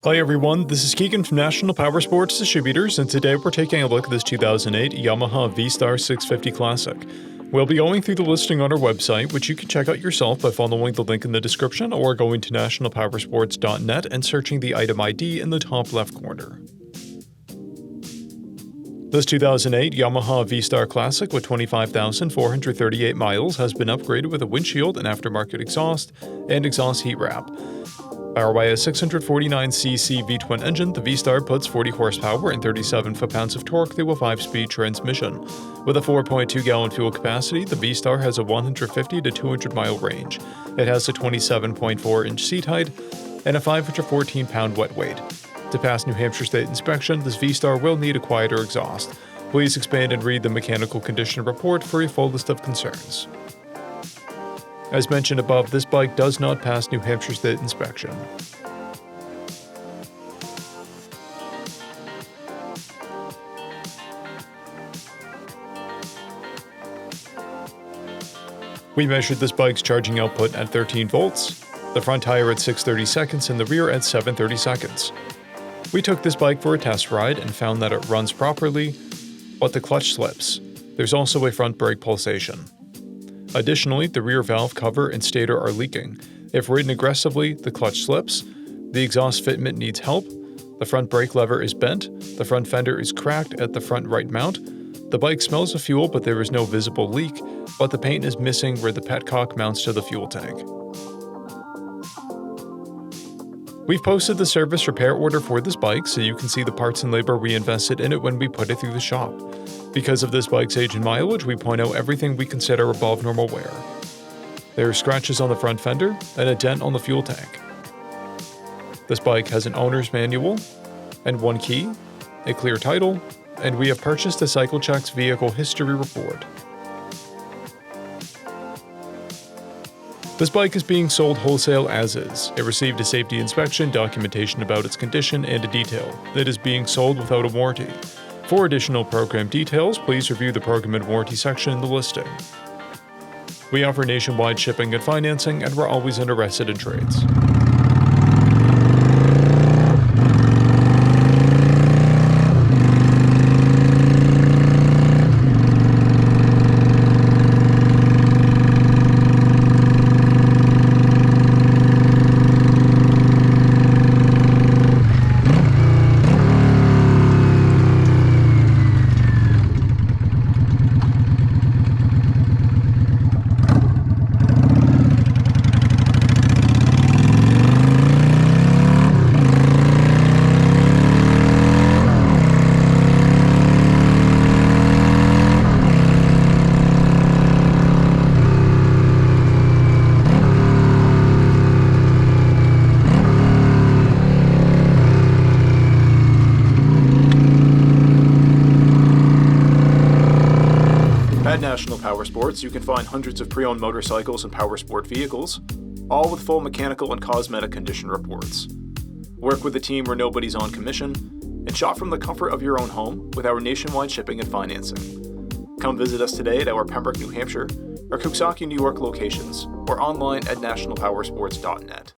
Hi everyone, this is Keegan from National Powersports Distributors, and today we're taking a look at this 2008 Yamaha VSTAR 650 Classic. We'll be going through the listing on our website, which you can check out yourself by following the link in the description or going to nationalpowersports.net and searching the item ID in the top left corner. This 2008 Yamaha VSTAR Classic with 25,438 miles has been upgraded with a windshield, an aftermarket exhaust, and exhaust heat wrap. Powered by a 649cc V-twin engine, the VSTAR puts 40 horsepower and 37 foot-pounds of torque through a 5-speed transmission. With a 4.2-gallon fuel capacity, the VSTAR has a 150 to 200-mile range. It has a 27.4-inch seat height and a 514-pound wet weight. To pass New Hampshire State inspection, this VSTAR will need a quieter exhaust. Please expand and read the mechanical condition report for a full list of concerns. As mentioned above, this bike does not pass New Hampshire State inspection. We measured this bike's charging output at 13 volts, the front tire at 6/30 seconds and the rear at 7/30 seconds. We took this bike for a test ride and found that it runs properly, but the clutch slips. There's also a front brake pulsation. Additionally, the rear valve cover and stator are leaking. If ridden aggressively, the clutch slips, the exhaust fitment needs help, the front brake lever is bent, the front fender is cracked at the front right mount, the bike smells of fuel but there is no visible leak, but the paint is missing where the petcock mounts to the fuel tank. We've posted the service repair order for this bike so you can see the parts and labor we invested in it when we put it through the shop. Because of this bike's age and mileage, we point out everything we consider above normal wear. There are scratches on the front fender and a dent on the fuel tank. This bike has an owner's manual and one key, a clear title, and we have purchased a CycleCheck's vehicle history report. This bike is being sold wholesale as is. It received a safety inspection, documentation about its condition, and a detail. It is being sold without a warranty. For additional program details, please review the program and warranty section in the listing. We offer nationwide shipping and financing, and we're always interested in trades. At National Powersports, you can find hundreds of pre-owned motorcycles and powersport vehicles, all with full mechanical and cosmetic condition reports. Work with a team where nobody's on commission, and shop from the comfort of your own home with our nationwide shipping and financing. Come visit us today at our Pembroke, New Hampshire, or Coxsackie, New York locations, or online at nationalpowersports.net.